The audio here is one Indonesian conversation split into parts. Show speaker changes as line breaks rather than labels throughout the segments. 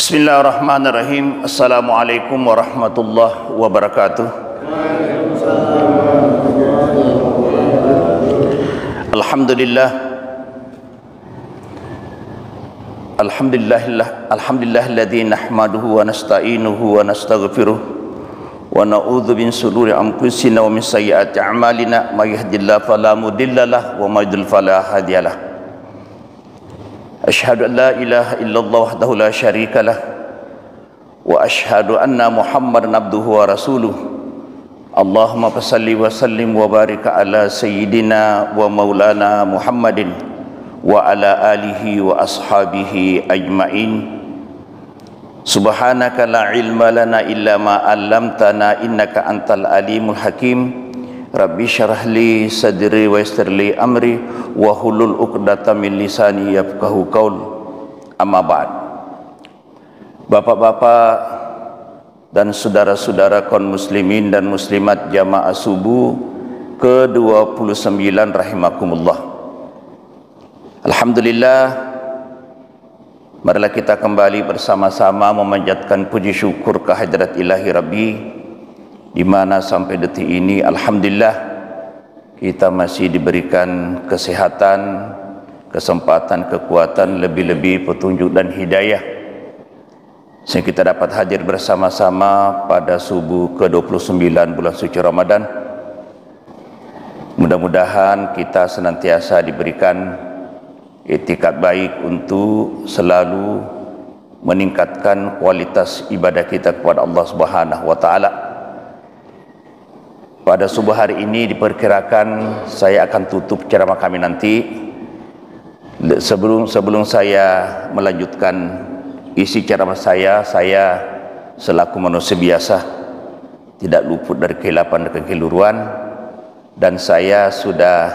Bismillahirrahmanirrahim. Assalamualaikum warahmatullahi wabarakatuh. Alhamdulillah. Alhamdulillahilladzi nahmaduhu wa nasta'inuhu wa nastaghfiruh wa na'udzu min shururi anfusina wa min sayyiati a'malina may yahdihillahu fala mudhillalah wa may yudhlil fala hadiyalah. Asyhadu an la ilaha illallah wahdahu la syarika lah wa asyhadu anna Muhammadan abduhu wa rasuluh. Allahumma salli wa sallim wa barik ala sayyidina wa maulana Muhammadin wa ala alihi wa ashabihi ajmain. Subhanaka la ilma lana illa ma 'allamtana innaka antal alimul hakim. Rabbi syarah li sadri wa yassir li amri wa hulul 'uqdatam min lisani yafqahu qaul. Amma ba'd. Bapak-bapak dan saudara-saudara kaum muslimin dan muslimat jamaah subuh ke-29 rahimakumullah. Alhamdulillah, marilah kita kembali bersama-sama memanjatkan puji syukur kehadirat Ilahi Rabbi, di mana sampai detik ini alhamdulillah kita masih diberikan kesehatan, kesempatan, kekuatan, lebih-lebih petunjuk dan hidayah sehingga kita dapat hadir bersama-sama pada subuh ke-29 bulan suci Ramadan. Mudah-mudahan kita senantiasa diberikan itikat baik untuk selalu meningkatkan kualitas ibadah kita kepada Allah Subhanahu wa taala. Pada subuh hari ini diperkirakan saya akan tutup ceramah kami nanti. Sebelum saya melanjutkan isi ceramah saya selaku manusia biasa tidak luput dari kehilapan dan kekeliruan, dan saya sudah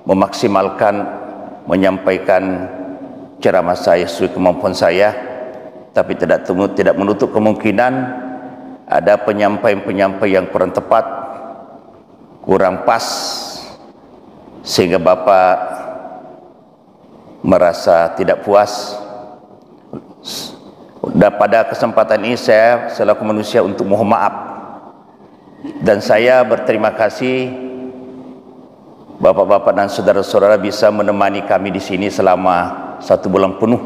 memaksimalkan menyampaikan ceramah saya sesuai kemampuan saya, tapi tidak menutup kemungkinan ada penyampaian yang kurang tepat, kurang pas, sehingga Bapak merasa tidak puas. Dan pada kesempatan ini saya selaku manusia untuk mohon maaf, dan saya berterima kasih Bapak-bapak dan saudara-saudara bisa menemani kami di sini selama 1 bulan penuh.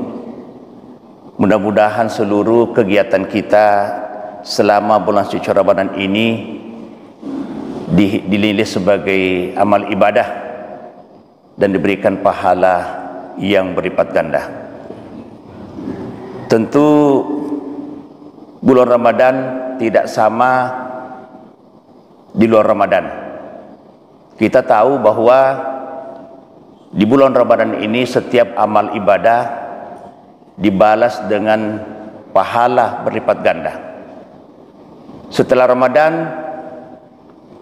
Mudah-mudahan seluruh kegiatan kita selama bulan suci Ramadan ini dinilai sebagai amal ibadah dan diberikan pahala yang berlipat ganda. Tentu bulan Ramadan tidak sama di luar Ramadan. Kita tahu bahwa di bulan Ramadan ini setiap amal ibadah dibalas dengan pahala berlipat ganda. Setelah Ramadan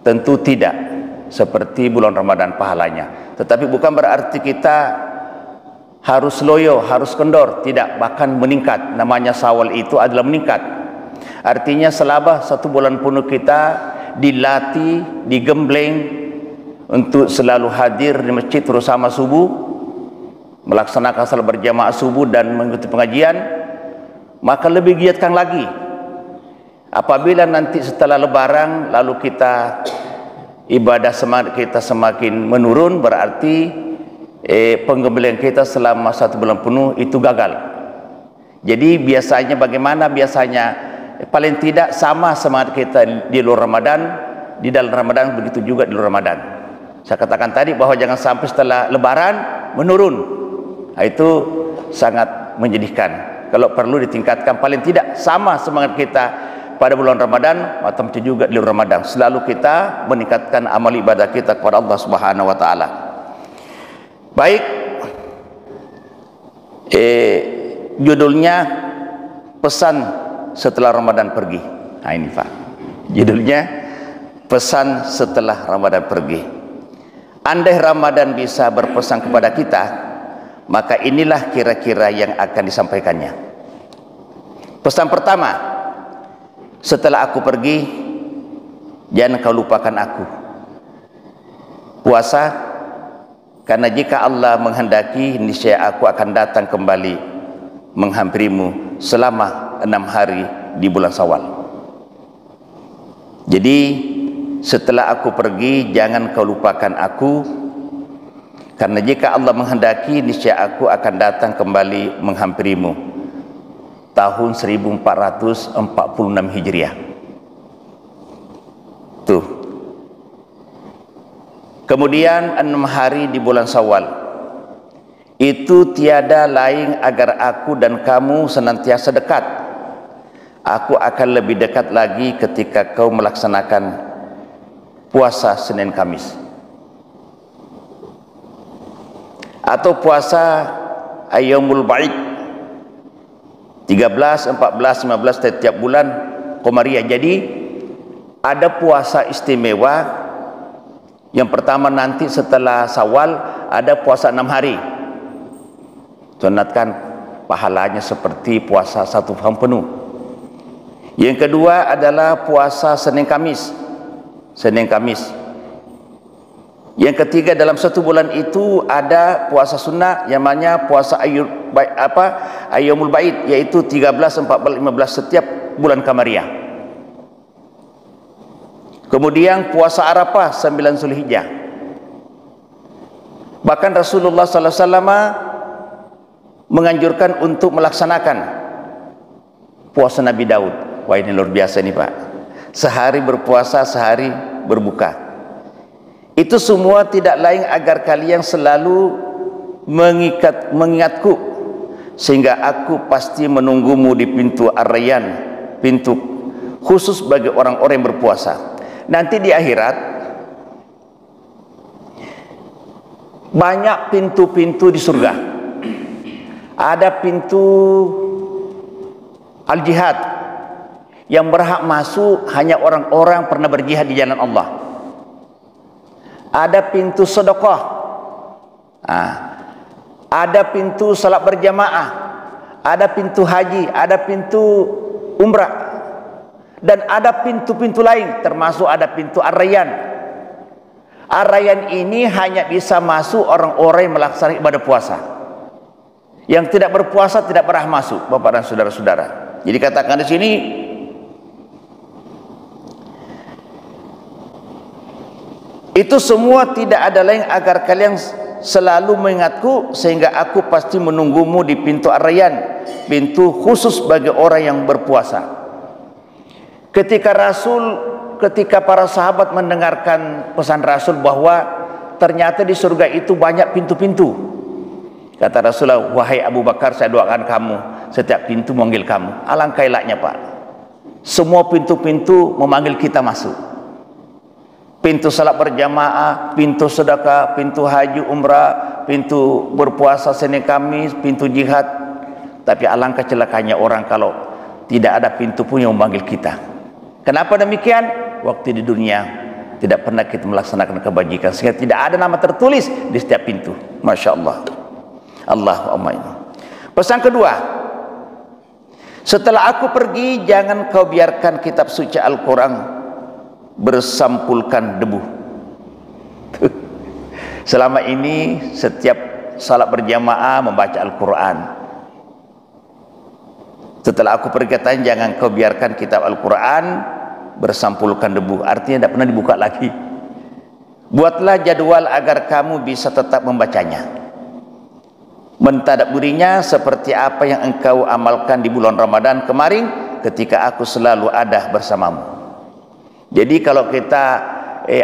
tentu tidak seperti bulan Ramadan pahalanya, tetapi bukan berarti kita harus loyo, harus kendor, tidak, bahkan meningkat. Namanya Syawal itu adalah meningkat. Artinya selama 1 bulan penuh kita dilatih, digembleng untuk selalu hadir di masjid terutama subuh, melaksanakan salat berjamaah subuh dan mengikuti pengajian, maka lebih giatkan lagi. Apabila nanti setelah lebaran lalu kita ibadah semangat kita semakin menurun, berarti penggembalian kita selama 1 bulan penuh itu gagal. Jadi biasanya bagaimana? Biasanya paling tidak sama semangat kita di luar Ramadan, di dalam Ramadan, begitu juga di luar Ramadan. Saya katakan tadi bahwa jangan sampai setelah lebaran menurun. Nah, itu sangat menyedihkan. Kalau perlu ditingkatkan paling tidak sama semangat kita pada bulan Ramadan atau juga di luar Ramadan. Selalu kita meningkatkan amal ibadah kita kepada Allah Subhanahu wa taala. Baik, judulnya pesan setelah Ramadan pergi. Nah ini Pak, judulnya pesan setelah Ramadan pergi. Andai Ramadan bisa berpesan kepada kita, maka inilah kira-kira yang akan disampaikannya. Pesan pertama, setelah aku pergi, jangan kau lupakan aku. Puasa, karena jika Allah menghendaki, niscaya aku akan datang kembali menghampirimu selama 6 hari di bulan Syawal. Jadi setelah aku pergi, jangan kau lupakan aku, karena jika Allah menghendaki, niscaya aku akan datang kembali menghampirimu tahun 1446 Hijriah. Tuh. Kemudian 6 hari di bulan Syawal itu tiada lain agar aku dan kamu senantiasa dekat. Aku akan lebih dekat lagi ketika kau melaksanakan puasa Senin Kamis atau puasa Ayyamul Ba'id 13, 14, 15 setiap bulan Qamariyah. Jadi ada puasa istimewa. Yang pertama nanti setelah Syawal ada puasa 6 hari. Sunatkan pahalanya seperti puasa 1 tahun penuh. Yang kedua adalah puasa Senin Kamis. Senin Kamis. Yang ketiga, dalam 1 bulan itu ada puasa sunnah yang namanya puasa Ayyamul Ba'id, yaitu 13, 14, 15 setiap bulan Qamariyah. Kemudian puasa Arafah 9 Zulhijjah. Bahkan Rasulullah sallallahu alaihi wasallam menganjurkan untuk melaksanakan puasa Nabi Daud. Wah, ini luar biasa nih Pak. Sehari berpuasa, sehari berbuka. Itu semua tidak lain agar kalian selalu mengingatku, sehingga aku pasti menunggumu di pintu Ar-Rayyan, pintu khusus bagi orang-orang yang berpuasa. Nanti di akhirat banyak pintu-pintu di surga. Ada pintu Al-Jihad, yang berhak masuk hanya orang-orang pernah berjihad di jalan Allah. Ada pintu sedekah, ada pintu salat berjamaah, ada pintu haji, ada pintu umrah, dan ada pintu-pintu lain, termasuk ada pintu Ar-Rayyan. Ar-Rayyan ini hanya bisa masuk orang-orang yang melaksanakan ibadah puasa. Yang tidak berpuasa tidak pernah masuk, Bapak dan saudara-saudara. Jadi katakan di sini, itu semua tidak ada lain agar kalian selalu mengingatku, sehingga aku pasti menunggumu di pintu Ar-Rayyan, pintu khusus bagi orang yang berpuasa. Ketika para sahabat mendengarkan pesan Rasul bahwa ternyata di surga itu banyak pintu-pintu, kata Rasulullah, wahai Abu Bakar, saya doakan kamu, setiap pintu memanggil kamu. Alangkah elaknya Pak, semua pintu-pintu memanggil kita masuk. Pintu salat berjamaah, pintu sedekah, pintu haji umrah, pintu berpuasa Senin Kamis, pintu jihad. Tapi alangkah celakanya orang kalau tidak ada pintu pun yang memanggil kita. Kenapa demikian? Waktu di dunia tidak pernah kita melaksanakan kebajikan, sehingga tidak ada nama tertulis di setiap pintu. Masya Allah. Allahumma. Pesan kedua, setelah aku pergi, jangan kau biarkan kitab suci Al-Quran bersampulkan debu. Selama ini setiap salat berjamaah membaca Al-Quran. Setelah aku pergi, jangan kau biarkan kitab Al-Quran bersampulkan debu. Artinya tidak pernah dibuka lagi. Buatlah jadwal agar kamu bisa tetap membacanya, mentadabburinya seperti apa yang engkau amalkan di bulan Ramadan kemarin ketika aku selalu ada bersamamu. Jadi kalau kita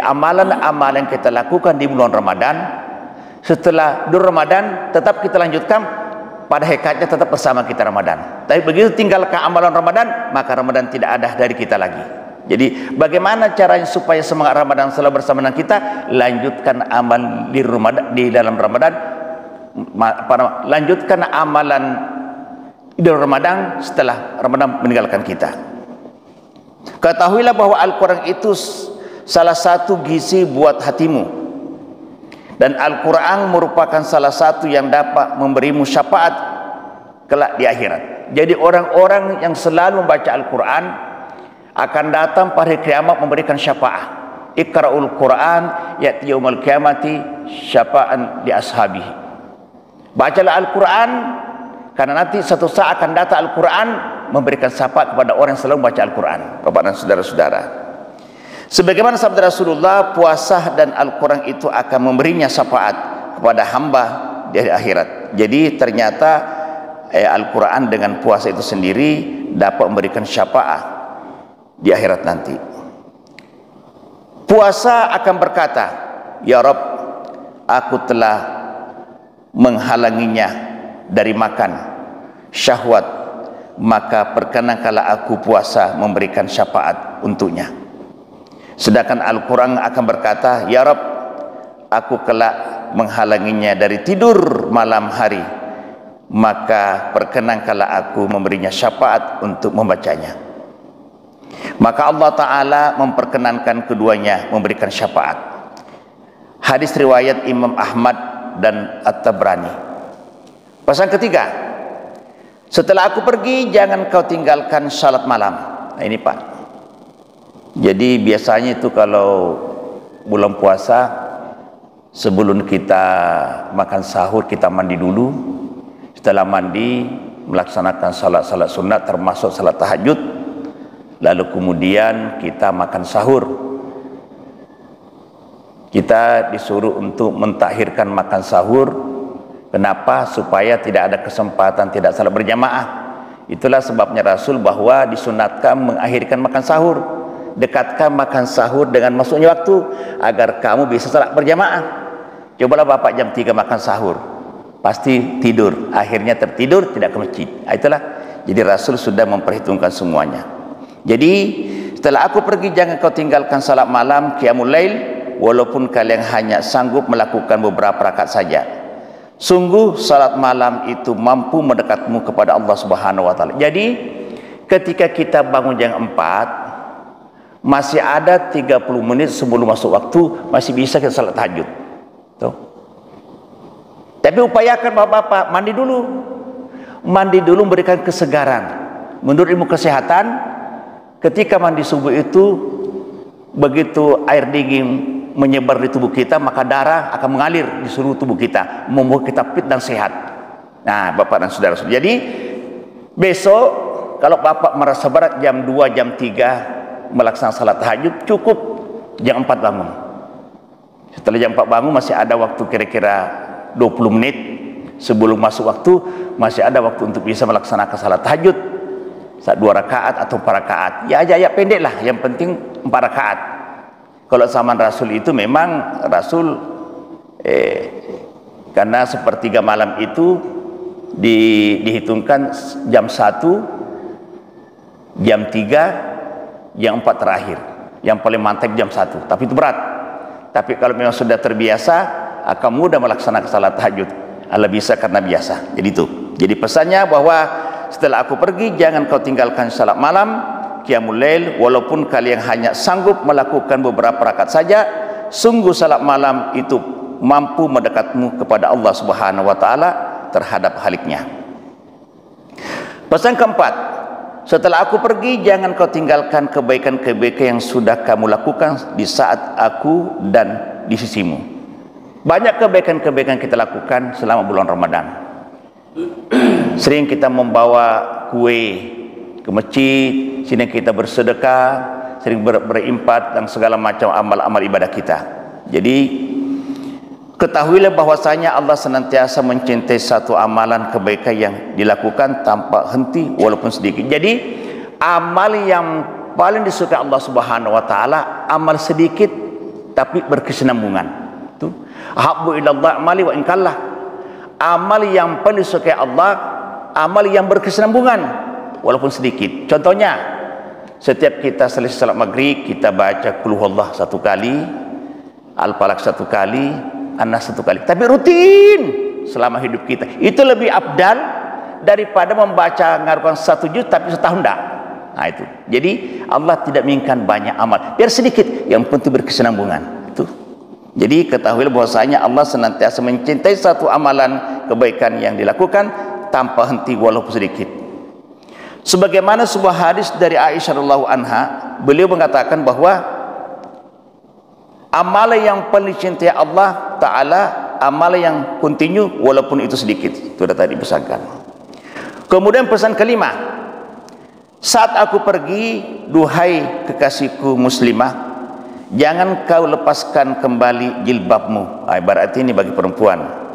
amalan-amalan yang kita lakukan di bulan Ramadan, setelah bulan Ramadan tetap kita lanjutkan, pada hakikatnya tetap bersama kita Ramadan. Tapi begitu tinggalkan amalan Ramadan, maka Ramadan tidak ada dari kita lagi. Jadi bagaimana caranya supaya semangat Ramadan selalu bersama dengan kita? Lanjutkan amal di Ramadan, di dalam Ramadan, lanjutkan amalan di Ramadan setelah Ramadan meninggalkan kita. Ketahuilah bahwa Al-Quran itu salah satu gizi buat hatimu, dan Al-Quran merupakan salah satu yang dapat memberimu syafaat kelak di akhirat. Jadi orang-orang yang selalu membaca Al-Quran akan datang pada hari kiamat memberikan syafaat. Iqra'ul Quran ya'ti yaumil qiyamati syafa'an li ashabihi. Bacalah Al-Quran, Karena nanti satu saat akan datang Al-Quran memberikan syafaat kepada orang yang selalu baca Al-Quran. Bapak dan saudara-saudara, sebagaimana sabda Rasulullah, puasa dan Al-Quran itu akan memberinya syafaat kepada hamba di akhirat. Jadi ternyata Al-Quran dengan puasa itu sendiri dapat memberikan syafaat di akhirat nanti. Puasa akan berkata, ya Rabb, aku telah menghalanginya dari makan syahwat, maka perkenankanlah aku puasa memberikan syafaat untuknya. Sedangkan Al-Quran akan berkata, ya Rabb, aku kelak menghalanginya dari tidur malam hari, maka perkenankanlah aku memberinya syafaat untuk membacanya. Maka Allah Ta'ala memperkenankan keduanya memberikan syafaat. Hadis riwayat Imam Ahmad dan At-Tabrani. Pesan ketiga, setelah aku pergi jangan kau tinggalkan salat malam. Nah ini Pak, jadi biasanya itu kalau bulan puasa, sebelum kita makan sahur kita mandi dulu. Setelah mandi melaksanakan salat-salat sunat termasuk salat tahajud, lalu kemudian kita makan sahur. Kita disuruh untuk mentahirkan makan sahur. Kenapa? Supaya tidak ada kesempatan tidak salat berjamaah. Itulah sebabnya Rasul bahwa disunatkan mengakhirkan makan sahur. Dekatkan makan sahur dengan masuknya waktu agar kamu bisa salat berjamaah. Cobalah Bapak jam 3 makan sahur, pasti tidur, akhirnya tertidur tidak ke masjid. Itulah, jadi Rasul sudah memperhitungkan semuanya. Jadi setelah aku pergi jangan kau tinggalkan salat malam, qiyamul lail, walaupun kalian hanya sanggup melakukan beberapa rakaat saja. Sungguh salat malam itu mampu mendekatmu kepada Allah Subhanahu wa taala. Jadi ketika kita bangun jam 4, masih ada 30 menit sebelum masuk waktu, masih bisa kita salat tahajud. Tuh. Tapi upayakan Bapak-bapak mandi dulu. Mandi dulu memberikan kesegaran. Menurut ilmu kesehatan, ketika mandi subuh itu, begitu air dingin menyebar di tubuh kita, maka darah akan mengalir di seluruh tubuh kita, membuat kita fit dan sehat. Nah, Bapak dan saudara-saudara, jadi besok kalau Bapak merasa berat jam 2, jam 3 melaksanakan salat tahajud, cukup jam 4 bangun. Setelah jam 4 bangun masih ada waktu kira-kira 20 menit sebelum masuk waktu, masih ada waktu untuk bisa melaksanakan salat tahajud. 2 rakaat atau 4 rakaat, ya aja pendek lah, yang penting 4 rakaat. Kalau zaman Rasul itu memang Rasul karena sepertiga malam itu dihitungkan jam 1, jam 3, jam 4 terakhir. Yang paling mantap jam 1, tapi itu berat. Tapi kalau memang sudah terbiasa akan mudah melaksanakan salat tahajud. Allah bisa karena biasa. Jadi itu. Jadi pesannya bahwa setelah aku pergi jangan kau tinggalkan salat malam, qiyamul lail, walaupun kalian hanya sanggup melakukan beberapa rakaat saja. Sungguh salat malam itu mampu mendekatmu kepada Allah Subhanahu wa taala terhadap haliknya. Pesan keempat, setelah aku pergi jangan kau tinggalkan kebaikan-kebaikan yang sudah kamu lakukan di saat aku dan di sisimu. Banyak kebaikan-kebaikan kita lakukan selama bulan Ramadan. Sering kita membawa kue ke masjid, sering kita bersedekah, sering berimpat dan segala macam amal-amal ibadah kita. Jadi ketahuilah bahwasanya Allah senantiasa mencintai satu amalan kebaikan yang dilakukan tanpa henti walaupun sedikit. Jadi amal yang paling disukai Allah Subhanahu wa taala amal sedikit tapi berkesinambungan. Itu habbu ilallah amali wa in kallah. Amal yang paling disukai Allah amal yang berkesinambungan walaupun sedikit. Contohnya, setiap kita selesai salat maghrib kita baca qul huwallah 1 kali, Al-Falaq 1 kali, An-Nas 1 kali. Tapi rutin selama hidup kita. Itu lebih afdal daripada membaca ngarukan 1 juz tapi setahun dah. Nah itu. Jadi Allah tidak menginginkan banyak amal, biar sedikit, yang penting berkesinambungan. Itu. Jadi ketahuilah bahwasanya Allah senantiasa mencintai satu amalan kebaikan yang dilakukan tanpa henti walaupun sedikit. Sebagaimana sebuah hadis dari Aisyah radhiyallahu anha, beliau mengatakan bahwa amalan yang paling dicintai Allah Ta'ala amalan yang kontinu walaupun itu sedikit. Itu sudah tadi pesankan. Kemudian pesan kelima, saat aku pergi, duhai kekasihku muslimah, jangan kau lepaskan kembali jilbabmu. Berarti ini bagi perempuan.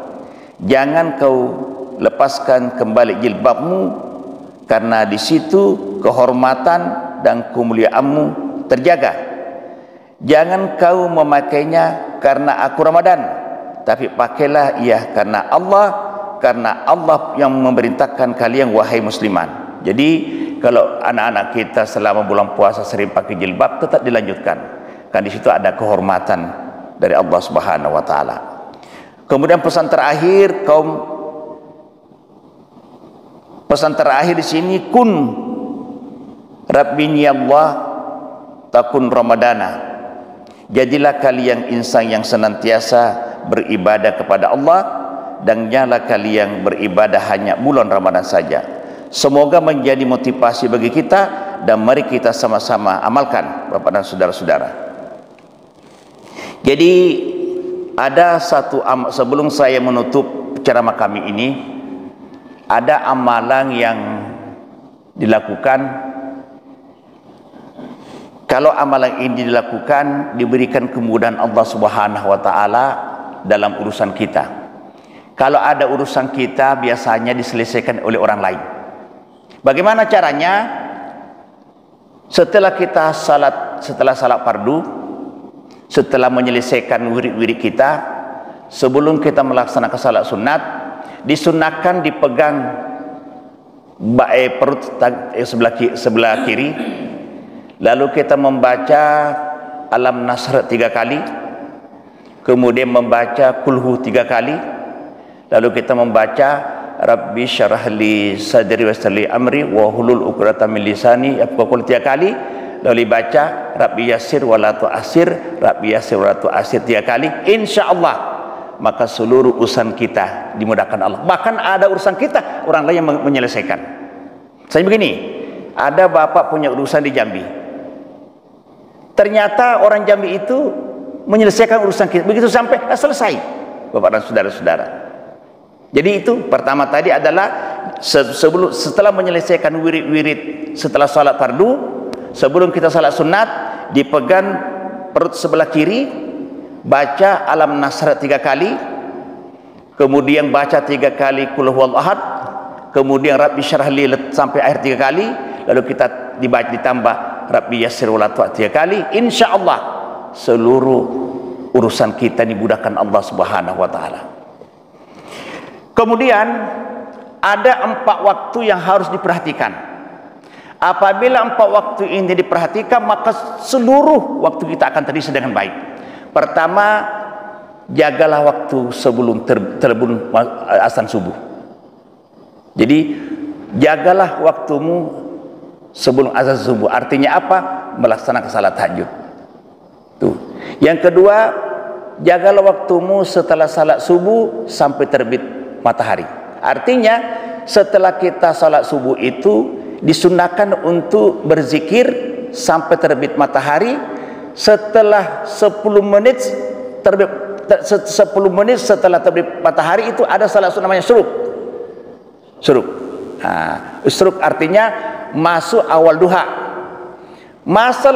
Jangan kau lepaskan kembali jilbabmu, karena di situ kehormatan dan kemuliaanmu terjaga. Jangan kau memakainya karena aku Ramadan, tapi pakailah ia karena Allah yang memerintahkan kalian wahai musliman. Jadi kalau anak-anak kita selama bulan puasa sering pakai jilbab, tetap dilanjutkan. Kan di situ ada kehormatan dari Allah Subhanahu wa taala. Kemudian pesan terakhir di sini, kun rabbini Allah takun ramadana. Jadilah kalian insan yang senantiasa beribadah kepada Allah, dan janganlah kalian beribadah hanya bulan Ramadan saja. Semoga menjadi motivasi bagi kita, dan mari kita sama-sama amalkan, Bapak dan saudara-saudara. Jadi ada satu sebelum saya menutup ceramah kami ini, ada amalan yang dilakukan. Kalau amalan ini dilakukan, diberikan kemudahan Allah Subhanahu wa taala dalam urusan kita. Kalau ada urusan kita, biasanya diselesaikan oleh orang lain. Bagaimana caranya? Setelah salat fardu, setelah menyelesaikan wirid-wirid kita, sebelum kita melaksanakan salat sunat, disunahkan dipegang perut sebelah kiri, lalu kita membaca Alam Nasr 3 kali, kemudian membaca Kulhu 3 kali, lalu kita membaca Rabbi syarah li sadri wa yassir li amri wa hlul 'uqdatam min lisani yafqahu 3 kali, lalu dibaca Rabbi yassir wa la tu'assir, Rabbi yassir wa la tu'assir 3 kali. Insyaallah maka seluruh urusan kita dimudahkan Allah. Bahkan ada urusan kita, orang lain yang menyelesaikan. Saya begini, ada bapak punya urusan di Jambi. Ternyata orang Jambi itu menyelesaikan urusan kita. Begitu sampai selesai, Bapak dan saudara-saudara. Jadi itu pertama tadi adalah setelah menyelesaikan wirid-wirid setelah salat fardu, sebelum kita salat sunat, dipegang perut sebelah kiri, baca Alam Nasr 3 kali, kemudian baca 3 kali Qul huwallahu ahad, kemudian Rabbi syarah li sampai akhir 3 kali, lalu kita ditambah Rabbi yassir wa la tu'assir 3 kali. Insyaallah seluruh urusan kita dimudahkan Allah Subhanahu wa taala. Kemudian ada 4 waktu yang harus diperhatikan. Apabila 4 waktu ini diperhatikan, maka seluruh waktu kita akan terisi dengan baik. Pertama, jagalah waktu sebelum terbun azan subuh. Jadi jagalah waktumu sebelum azan subuh. Artinya apa? Melaksanakan salat tahajud. Tuh. Yang kedua, jagalah waktumu setelah salat subuh sampai terbit matahari. Artinya setelah kita salat subuh itu disunahkan untuk berzikir sampai terbit matahari. Setelah 10 menit setelah terbit matahari itu ada salat sunnah namanya syuruk. Syuruk artinya masuk awal duha. Masa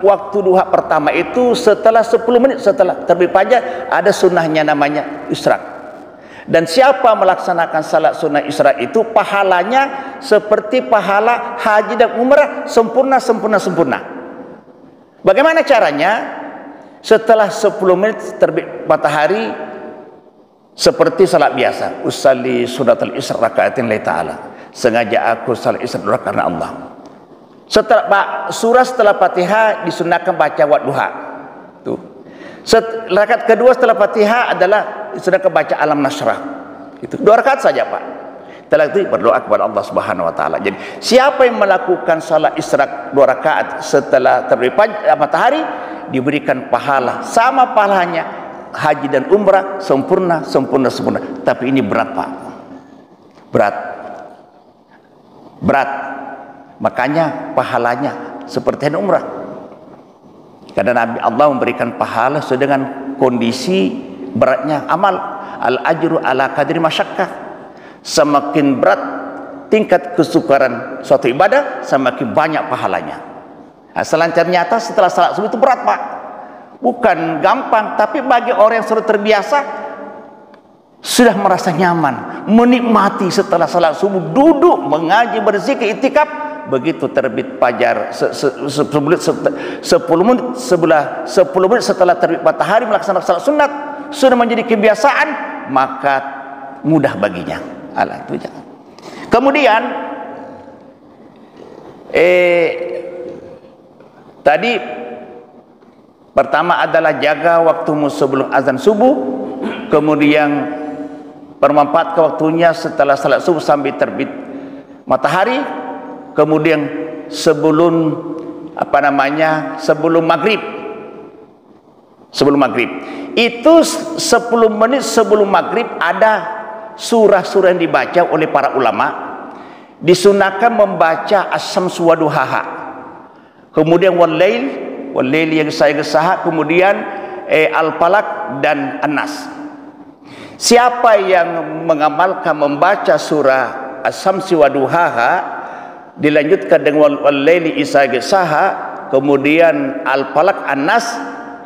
waktu duha pertama itu setelah 10 menit setelah terbit fajar, ada sunnahnya namanya isyraq. Dan siapa melaksanakan salat sunnah isyraq itu pahalanya seperti pahala haji dan umrah, sempurna. Bagaimana caranya? Setelah 10 menit terbit matahari, seperti salat biasa, usalli sunatul isra rakaatin lillahi ta'ala, sengaja aku salat isra karena Allah. Setelah Fatihah disunahkan baca wadduha. Tuh. Rakaat kedua setelah Fatihah adalah disunahkan baca Alam Nasrah. Itu 2 rakaat saja, Pak. Setelah itu berdoa kepada Allah Subhanahu wa taala. Jadi siapa yang melakukan salat isyraq 2 rakaat setelah terbit matahari, diberikan pahala sama pahalanya haji dan umrah, sempurna. Tapi ini berat, Pak. Berat. Makanya pahalanya seperti umrah. Karena Nabi Allah memberikan pahala sesuai dengan kondisi beratnya amal. Al ajru ala qadri masyaqqah. semakin berat tingkat kesukaran suatu ibadah, semakin banyak pahalanya. Nah, selancar nyata setelah salat subuh itu berat, Pak. Bukan gampang, tapi bagi orang yang sudah terbiasa, sudah merasa nyaman, menikmati setelah salat subuh, duduk mengaji, berzikir, iktikaf. Begitu terbit fajar 10 menit setelah terbit matahari melaksanakan salat sunat, sudah menjadi kebiasaan, maka mudah baginya. Alah, itu jangan. Kemudian tadi pertama adalah jaga waktumu sebelum azan subuh, kemudian bermanfaatkan waktunya setelah salat subuh sampai terbit matahari, kemudian sebelum sebelum maghrib. Sebelum maghrib itu 10 menit sebelum maghrib ada surah-surah yang dibaca oleh para ulama. Disunahkan membaca Asy-Syamsu wa duhaha, kemudian wal-lail yang saya gesaha, kemudian Al-Falaq dan An-Nas. Siapa yang mengamalkan membaca surah Asy-Syamsu wa duhaha, dilanjutkan dengan wal-laili idza gesaha, kemudian Al-Falaq, An-Nas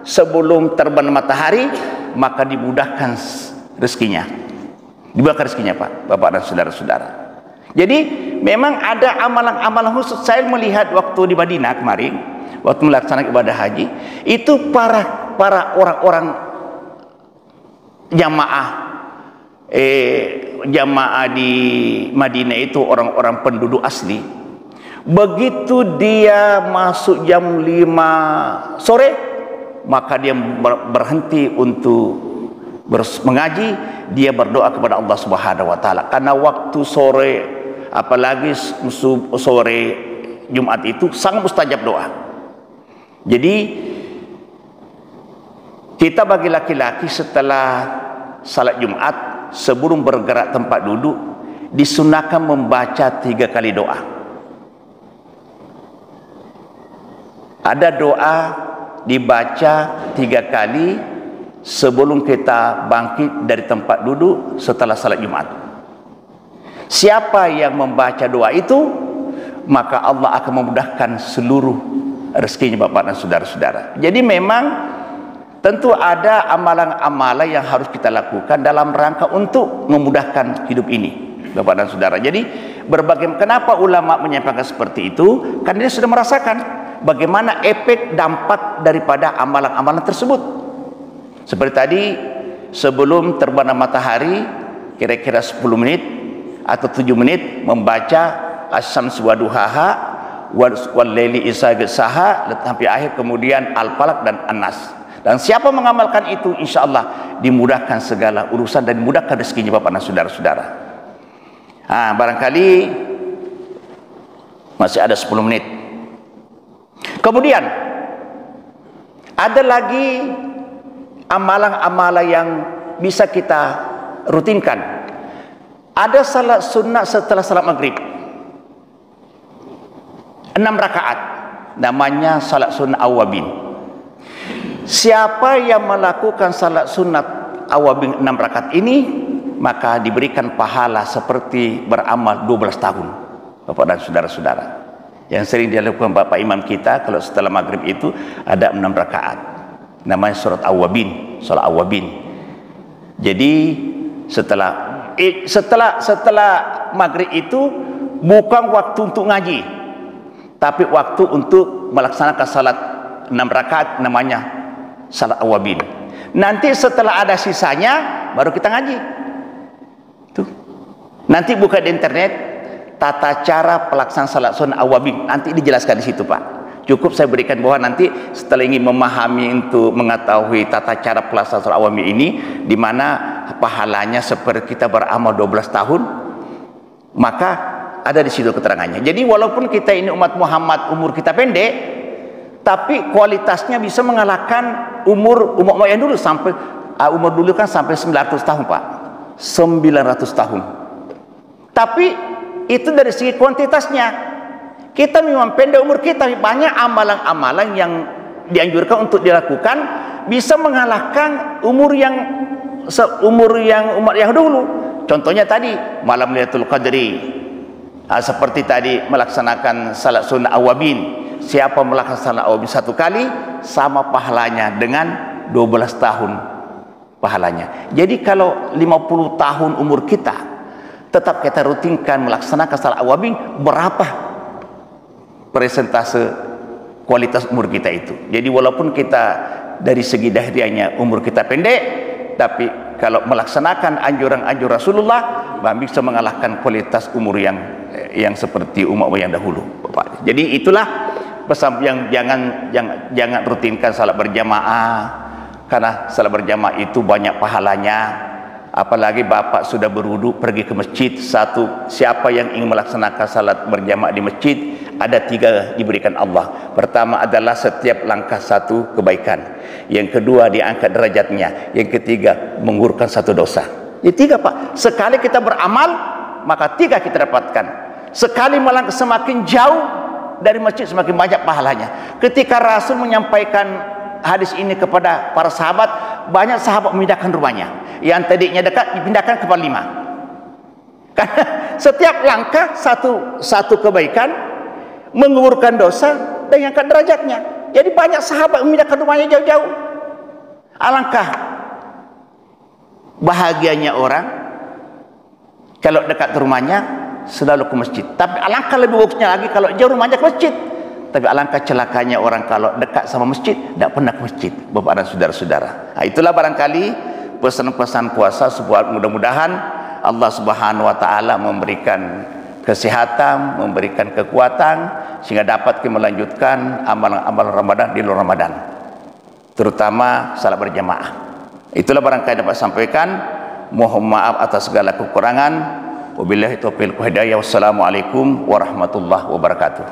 sebelum terbit matahari, maka dimudahkan rezekinya. Dibakar rezekinya, Pak, Bapak dan saudara-saudara. Jadi memang ada amalan-amalan khusus. Saya melihat waktu di Madinah kemarin, waktu melaksanakan ibadah haji, itu para orang-orang jamaah di Madinah itu orang-orang penduduk asli. Begitu dia masuk jam 5 sore, maka dia berhenti untuk mengaji, dia berdoa kepada Allah Subhanahu wa taala. Karena waktu sore, apalagi sore Jumat itu sangat mustajab doa. Jadi kita bagi laki-laki setelah salat Jumat, sebelum bergerak tempat duduk, disunahkan membaca 3 kali doa. Ada doa dibaca 3 kali sebelum kita bangkit dari tempat duduk setelah salat Jumat. Siapa yang membaca doa itu, maka Allah akan memudahkan seluruh rezekinya, Bapak dan saudara-saudara. Jadi memang tentu ada amalan-amalan yang harus kita lakukan dalam rangka untuk memudahkan hidup ini, Bapak dan saudara. Jadi kenapa ulama menyampaikan seperti itu? Karena dia sudah merasakan bagaimana efek dampak daripada amalan-amalan tersebut. Seperti tadi, sebelum terbitnya matahari kira-kira 10 menit atau 7 menit membaca Asy-Syamsu wa duhaha wal-laili idza ghasaha sampai akhir, kemudian Al-Falaq dan An-Nas. Dan siapa mengamalkan itu, insya Allah dimudahkan segala urusan dan dimudahkan rezekinya, Bapak dan saudara-saudara. Barangkali masih ada 10 menit. Kemudian ada lagi amalan-amalan yang bisa kita rutinkan. Ada salat sunnah setelah salat maghrib 6 rakaat, namanya salat sunnah awabin. Siapa yang melakukan salat sunat awabin 6 rakaat ini, maka diberikan pahala seperti beramal 12 tahun, Bapak dan saudara-saudara. Yang sering dilakukan Bapak Imam kita kalau setelah maghrib itu ada 6 rakaat, namanya surat awabin, salat awabin. Jadi setelah maghrib itu bukan waktu untuk ngaji, tapi waktu untuk melaksanakan salat 6 rakaat, namanya salat awabin. Nanti setelah ada sisanya baru kita ngaji. Tuh. Nanti buka di internet tata cara pelaksanaan salat sunnah awabin, nanti dijelaskan di situ, Pak. Cukup saya berikan bahwa nanti setelah ingin memahami untuk mengetahui tata cara pelaksanaan salat awabin ini, di mana pahalanya seperti kita beramal 12 tahun, maka ada di situ keterangannya. Jadi walaupun kita ini umat Muhammad, umur kita pendek, tapi kualitasnya bisa mengalahkan umur yang dulu. Sampai umur dulu kan sampai 900 tahun, Pak. 900 tahun. Tapi itu dari segi kuantitasnya. Kita memang pendek umur kita, banyak amalan-amalan yang dianjurkan untuk dilakukan bisa mengalahkan umur yang umat yang dulu. Contohnya tadi malam Lailatul Qadri, seperti tadi melaksanakan salat sunnah awabin. Siapa melaksanakan salat awabin 1 kali sama pahalanya dengan 12 tahun pahalanya. Jadi kalau 50 tahun umur kita tetap kita rutinkan melaksanakan salat awabin, berapa persentase kualitas umur kita itu? Jadi walaupun kita dari segi dahriahnya umur kita pendek, tapi kalau melaksanakan anjuran-anjuran Rasulullah, bisa mengalahkan kualitas umur yang seperti umat yang dahulu, Bapak. Jadi itulah pesan yang jangan rutinkan salat berjamaah, karena salat berjamaah itu banyak pahalanya. Apalagi Bapak sudah berwudu pergi ke masjid, siapa yang ingin melaksanakan salat berjamaah di masjid, ada 3 diberikan Allah. Pertama adalah setiap langkah 1 kebaikan, yang kedua diangkat derajatnya, yang ketiga menggugurkan 1 dosa. Jadi 3, Pak. Sekali kita beramal, maka 3 kita dapatkan. Sekali melangkah semakin jauh dari masjid, semakin banyak pahalanya. Ketika Rasul menyampaikan hadis ini kepada para sahabat, banyak sahabat memindahkan rumahnya. Yang tadinya dekat dipindahkan ke 5. Karena setiap langkah satu kebaikan, menggugurkan dosa dan mengangkat derajatnya. Jadi banyak sahabat memindahkan rumahnya jauh-jauh. Alangkah bahagianya orang kalau dekat rumahnya selalu ke masjid. Tapi alangkah lebih bagusnya lagi kalau jauh rumahnya ke masjid. Tapi alangkah celakanya orang kalau dekat sama masjid tidak pernah ke masjid, Bapak dan saudara-saudara. Nah, itulah barangkali pesan-pesan puasa, mudah-mudahan Allah Subhanahu wa taala memberikan kesehatan, memberikan kekuatan sehingga dapat melanjutkan amalan-amalan Ramadan di luar Ramadan, terutama salat berjamaah. Itulah barangkali dapat sampaikan. Mohon maaf atas segala kekurangan. Wabillahi taufiq wal hidayah. Wassalamualaikum warahmatullahi wabarakatuh.